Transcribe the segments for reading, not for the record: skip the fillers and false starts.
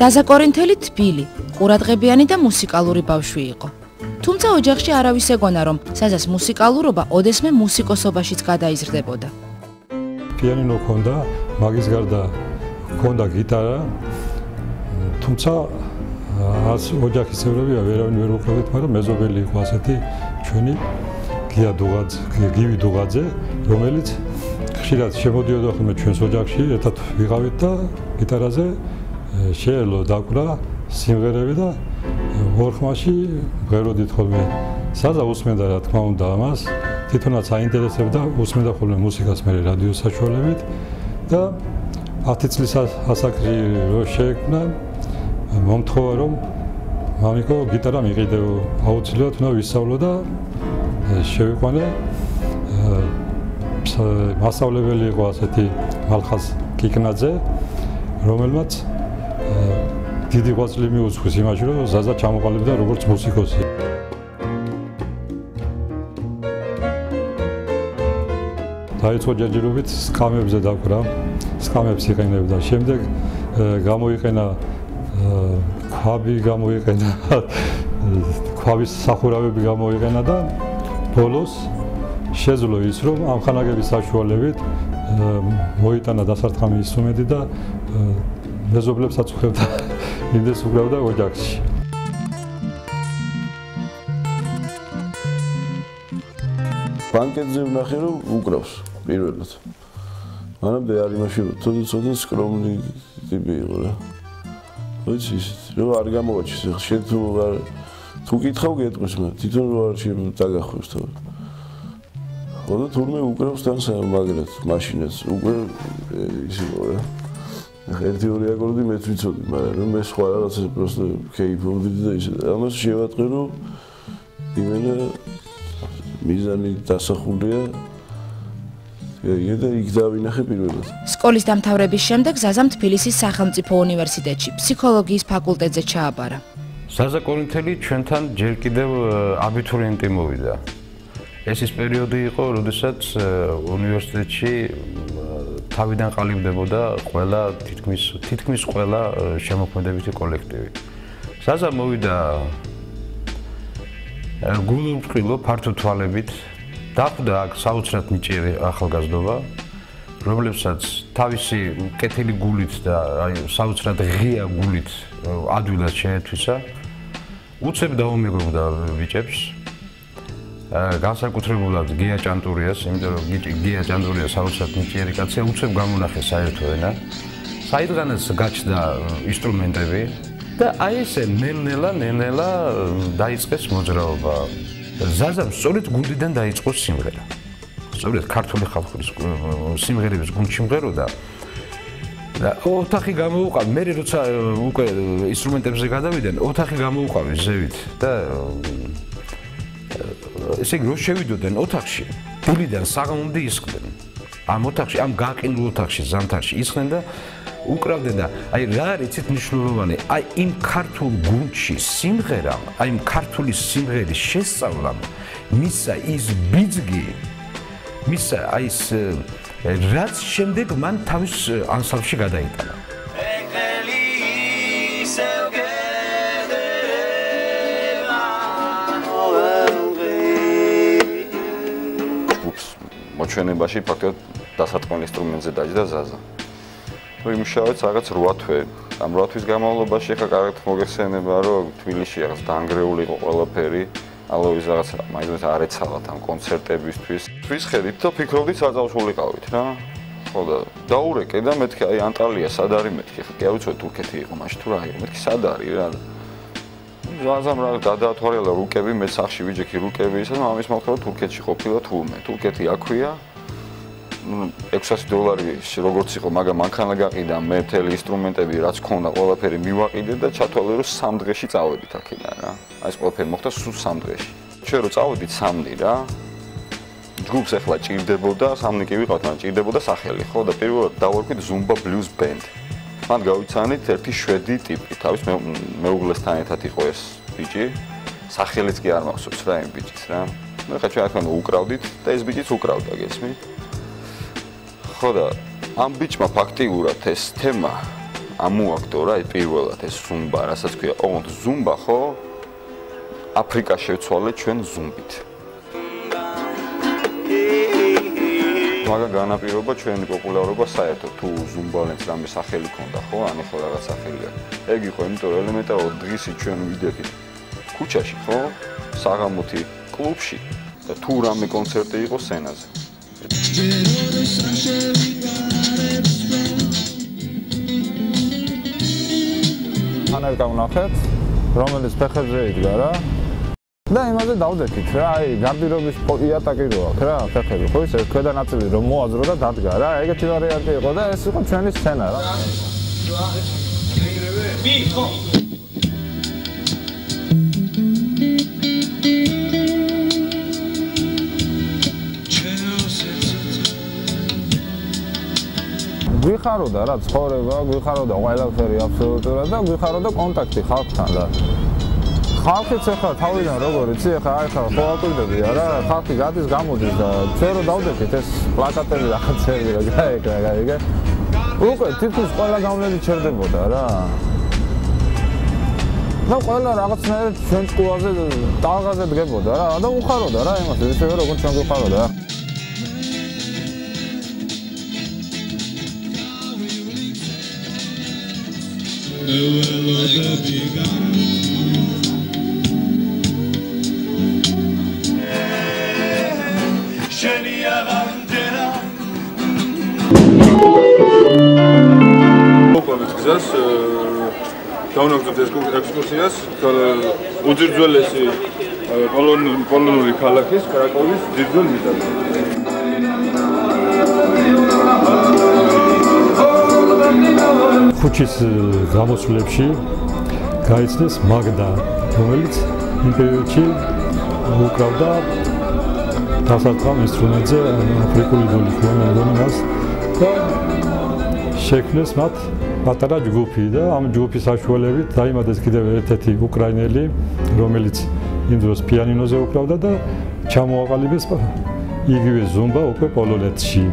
ზაზა კორინთელი თბილი, ყურადღებიანი და მუსიკალური ბავშვი იყო. თუმცა ოჯახში არავის ეგონა, რომ ზაზას მუსიკალურობა ოდესმე მუსიკოსობაშიც გადაიზრდებოდა. პიანინო ჰქონდა, მაგის გარდა ჰქონდა გიტარა, თუმცა ოჯახის წევრებია ვერავინ ვერ უყურებთ, მაგრამ მეზობელი იყო ასეთი ჩვენი გივი დუღაძე, რომელიც ხშირად შემოდიოდა ხოლმე ჩვენს ოჯახში, ერთად ვიყავით და გიტარაზე შეელო დაკვრა სიმღერები და ორ ხმაში მღეროდით ხოლმე. ზაზა უსმენდა რა თქმა უნდა ამას, თვითონაც აინტერესებდა, უსმენდა ხოლმე მუსიკას მე რადიოს საშუალებით და 10 წლის ასაკში რო შეექმნა, მომთხოვა რომ მამიკო გიტარა მიყიდეო, აუცილებლად უნდა ვისწავლო და შევიყვანე. მასწავლებელი იყო ასეთი მალხაზ კიკნაძე, რომელმაც დიდი ღვაწლი მიუძღვის იმაში, რომ ზაზა ჩამოყალიბდა როგორც მუსიკოსი. დაიწყო ჯერჯერობით სკამებზე დაკვრა, სკამებს იყენებდა. შემდეგ გამოიყენა ქვაბი, გამოიყენა ქვაბის სახურავები გამოიყენა და ბოლოს შეძლო ის, რომ ამ ხანაგების საშუალებით მოიტანა დასარტყამი ინსტრუმენტი და მეზობლებსაც უხდებდა, იმდეს უკრავდა ოჯახში. ბანკეტზე ვნახე, რომ უკრავს პირველად. მანამდე არ იმაში, რომ ცოტა სკრომლი ტიპი იყო რა. ვიცი, რომ არ გამოაჩის, შენ თუ კითხავ გეტყვის, თვითონ რო არ დაგახვევს თავი. ხოდა თურმე უკრავს თან მაგრად მაშინაც უკვე ის იყო რა. ერთი ორი აკორდი მეც ვიცოდი, მაგრამ რომ მე სხვა რაღაცა просто კეიფობდი და ისე. ამას შევატყე რომ იმენა მიზანი დასახულია. და იქ დავინახე პირველად. სკოლის დამთავრების შემდეგ ზაზამ თბილისის სახელმწიფო უნივერსიტეტში ფსიქოლოგიის ფაკულტეტზე ჩააბარა. ზაზა კორინთელი ჩვენთან ჯერ კიდევ აბიტურიენტი მოვიდა. ეს ის პერიოდი იყო, როდესაც უნივერსიტეტში თავიდან ყალიბდებოდა ყველა თითქმის ყველა შემოქმედებითი კოლექტივი. ზაზა მოვიდა გულუბრყილო ფართო თვალებით, დახვდა აქ საოცრად ნიჭიერი ახალგაზრდობა, რომლებსაც თავისი კეთილი გულით და საოცრად ღია გულით ადვილად შეეთვისა. უცებ დაუმეგობრდა ბიჭებს. განსაკუთრებულად გია ჭანტურიას, იმიტომ რომ გია ჭანტურია საოცრად ნიჭიერი კაცია, უცებ გამონახეს საერთო ენა. საიდღანაც გაჩნდა ინსტრუმენტები და აი ესე ნელ-ნელა დაიწყეს მოძრაობა. ზაზამ სწორედ გუნდიდან დაიწყო სიმღერა. სწორედ ქართული ხალხური სიმღერების გუნდში მღეროდა. და ოთახი გამოუყავ, მე როცა უკვე ინსტრუმენტებზე გადავიდნენ, ოთახი გამოუყავი ზევით და ესე იგი, რო შევიდოდნენ ოთახში, გულიდან საღამომდე ისხდნენ. ამ ოთახში, ამ გაყინულ ოთახში, ზამთარში ისხდნენ და უკრავდნენ და აი რა არის იცით მნიშვნელოვანი, აი იმ ქართულ გუნდში სიმღერა, აი იმ ქართული სიმღერის შესწავლამ მისცა ის ბიძგი, მისცა აი ის რაც შემდეგ მან თავის ანსამბლში გადაიტანა. მოჩვენებაში ფაქტობრივად დასარტყმელ ინსტრუმენტზე დაჯდა ზაზა. იმუშავეთ რაღაც 8 თვე. ამ 8 თვის განმავლობაში ხა კარგად მოგეხსენება, რომ თბილისში რაღაც დაანგრეული იყო ყველაფერი, ალოვის რაღაც მაინც არ ეცალათ ამ კონცერტებისთვის. თვის ხედით და ფიქრობდით საძავშულიყავით რა. ხო და დაურეკე და მეთქი აი ანტალია სად არის მეთქი, ხა კი არ ვიცოდი თურქეთი იყო მაშინ თუ რა იყო, მეთქი სად არის რა. ზაზამ რა გადაათვალა რუკები, მე სახში ვიჯექი რუკები, ისე ამის მოხდა თურქეთში ყოფილა თურმე. თურქეთი აქვია. $600 როგორც იყო, მაგრამ მანქანა გაყიდა, მე მთელი ინსტრუმენტები რაც ქონდა, ყველაფერი მივაყიდე და ჩათვალე რომ 3 დღეში წავედით აქედან რა. აი ეს ყველაფერი მოხდა სულ 3 დღეში. ჩვენ რო წავედით 3 რა. ჯგუფს ახლა ჭირდებოდა, 3 კი ვიყავთ, მაგრამ ჭირდებოდა სახელი, ხო და პირველად დავარქვით Zumba Blues Band. მან გავიცანით ერთი შვედი ტიპი, თავის მეუღლესთან ერთად იყო ეს ბიჭი. სახელიც კი არ მახსოვს რა იმ ბიჭის რა. მე ხა ჩვენ ახლა უკრავდით და ეს ბიჭიც უკრავდა, გესმით? ხო და ამ ბიჭმა ფაქტიურად ეს თემა ამოაქტორა პირველად ეს ზუმბა, რასაც ქვია, ოღონდ ზუმბა ხო აფრიკას შევცვალე ჩვენ ზუმბით. მაგა განაპირობა ჩვენი პოპულარობა საერთოდ თუ ზუმბალენს რამე სახელი ქონდა ხო ან ხო რაღაც სახელი აქვს. ეგ იყო იმიტომ რომ ელემენტარულად დღისი ჩვენ ვიდექით ქუჩაში ხო საღამოთი კლუბში და თუ რამე კონცერტი იყო სცენაზე. ანერკა ვნახეთ, რომელიც ფეხებზე იდგა რა. და იმაზე დავდექით რა, აი გარდირობის იატაკი რო აქვს რა, ფეხები ხო ისე ქვედა ნაწილი რომ მოაძრო და დადგა რა, ეგეთი ვარიანტი იყო და ეს იყო ჩვენი სცენა რა. გვიხაროდა რა ცხოვრება, გვიხაროდა ყველაფერი აბსოლუტურად და გვიხაროდა კონტაქტი ხალხთან და ხალხიც ახლა თავიდან როგორ იცი ახლა აი ხა ხო აკვირდებია რა ხალხი გადის გამოდის და ჩვენ რო დავდექით ეს პლაკატები რაღაცები რა გაიგე უკვე თითქოს ყველა გავლილი ჩერდებოდა რა და ყველა რაღაცნაირად ჩვენ სკოლაზე ტალღაზე დგებოდა რა და უხაროდა რა იმას ისევე როგორც ჩვენ გვიხაროდა გზას დავნაგზობთ ეს ექსკურსიას უძირძველესი პოლონური ქალაქის კრაკოვის ძირძველ მიზანზე. ქუჩის გამოსვლებში გაიცნეს მაგდა, რომელიც იმ პერიოდში უკრავდა დასარტყამ ინსტრუმენტზე აფრიკული დოლი ქვია მას და შექმნეს მათ პატარა ჯგუფი და ამ ჯგუფის საშუალებით დაიმატეს კიდევ ერთ-ერთი უკრაინელი, რომელიც იმ დროს პიანინოზე უკრავდა და ჩამოაყალიბეს იგივე ზუმბა უკვე პოლონეთში.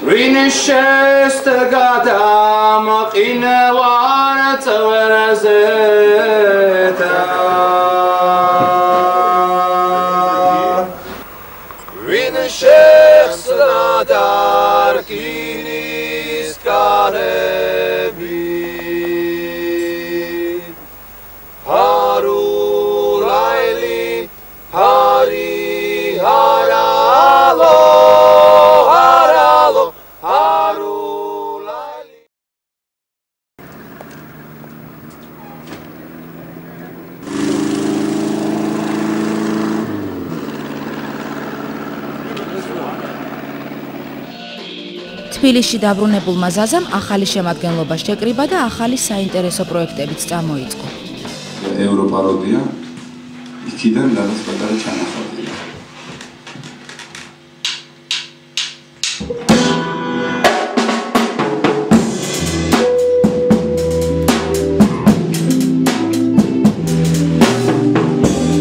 ვინშეს გადამყინევარ წვერზე ვინშეს გადარკინის კარები ჰარულაილი ჰარი ჰარალო თბილისში დაბრუნებულმა ზაზამ ახალი შემადგენლობა შეკრიბა და ახალი საინტერესო პროექტებიც წამოიწყო. ევროპაროდია იქიდან რაღაც პატარა ჩანახავდია.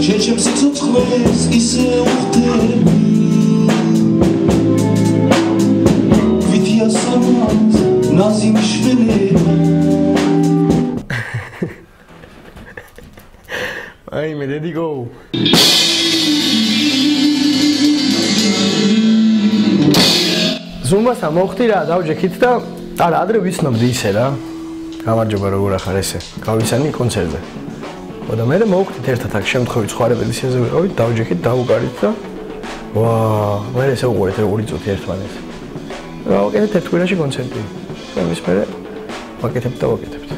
ჩემ სიცოცხლეს ისე უხდები Nazim Shvili I'm ready to go. Zumba სამოხდი რა დავჯექით და არა ადრე ვიცნობდი ისე რა. გამარჯობა როგორ ახარ ესე. გავისანი კონცერტზე. და მე მოვხდით ერთად აქ შემთხვევით სხვა რეპეტიციაზე ვიყავით, დავჯექით, დავუკარით და ვა, მე ესე უყურეთ როგორ იწოთი ერთმანეთს. გავაკეთეთ ერთ კვირაში კონცერტი. ამის მერე ვაკეთებთ და ვაკეთებთ.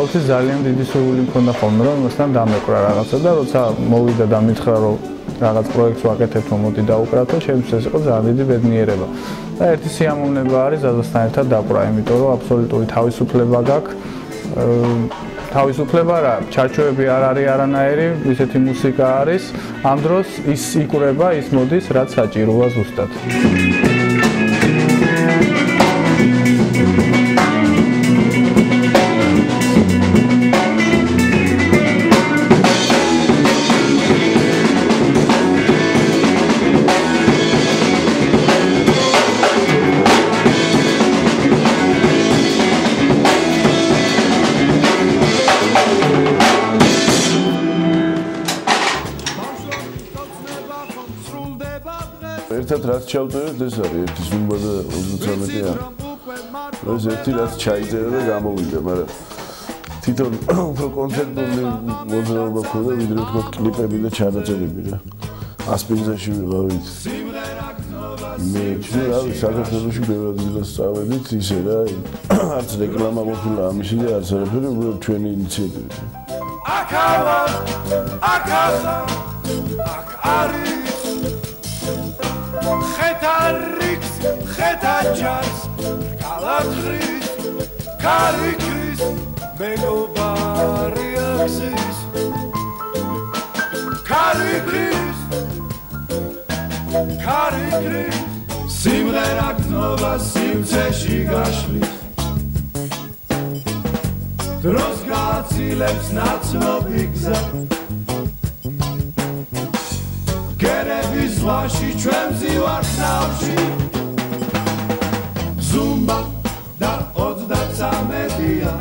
ყოველთვის ძალიან დიდი სურვილი მქონდა ხოლმე რომ მასთან დამეკვრა რაღაცა და როცა მოვიდა და მითხრა რომ რაღაც პროექტს ვაკეთებ რომ მოდი დაუკრათო, შემიძლია ეს იყო ძალიან დიდი ბედნიერება. და ერთი სიამოვნება არის ზაზასთან ერთად დაკვრა, იმიტომ რომ აბსოლუტური თავისუფლება გაქვს. თავისუფლება რა, ჩარჩოები არ არის არანაირი, ისეთი მუსიკა არის. ამ დროს ის იკვრება, ის მოდის, რაც საჭიროა ზუსტად. ერთად რაც ჩავწერეთ ეს არის ერთი სუმბა და 33-ია. ეს ერთი რაც ჩაიწერა და გამოვიდა, მაგრამ თვითონ უფრო კონცერტული მოძრაობა ქონდა, ვიდრე თქო კლიპები და ჩანაწერები რა. ასპინზაში ვიყავით. მე ჩნერავი საქართველოში ბევრად ვიდას წავედით ისე რა, არც რეკლამა ყოფილა ამისი და არც არაფერი, უბრალოდ ჩვენი ინიციატივით. აკავა, აკაზა, აკ არის ხეთარიქს, ხეთაჯას, კალათრის, კარიქრის, მეგობარი აღზის. კარიქრის, კარიქრის, სიმღერა გნობა სივრცეში გაშლის. დროს გააცილებს ნაცნობი გზა. გერების ზღვაში ჩვენ ვზივართ ნავში. ზუმბა და 33-ია.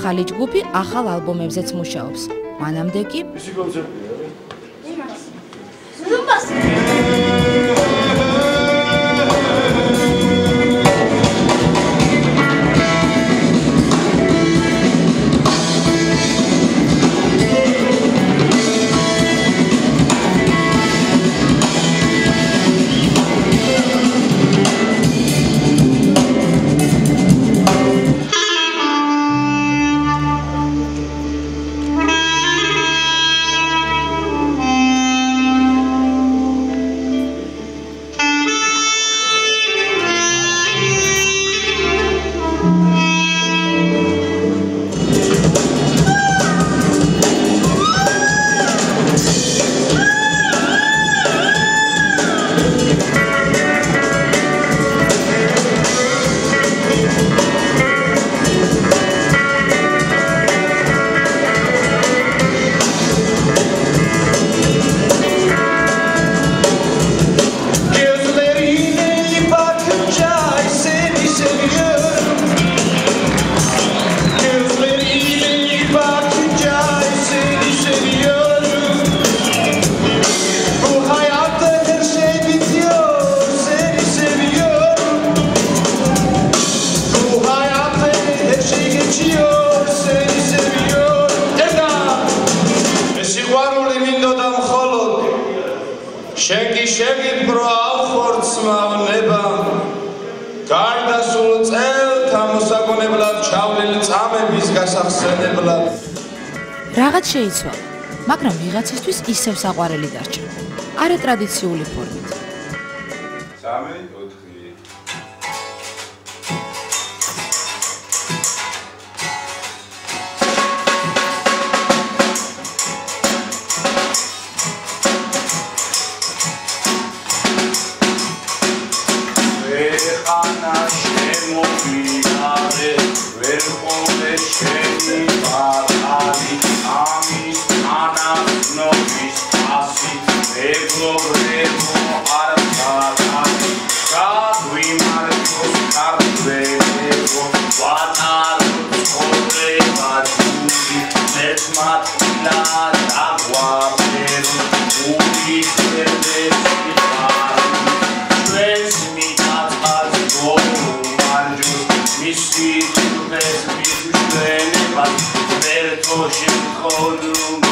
ახალი ჯგუფი ახალ ალბომებზეც მუშაობს. მანამდე კი ისი კონცერტია რა? იმას. ზუმბას. რაღაც შეიცვალა, მაგრამ ვიღაცისთვის ისევ საყვარელი დარჩა. არა ტრადიციული ფორმით. 3 4 Misi tu pes mi tu ne pas, per to shim khonu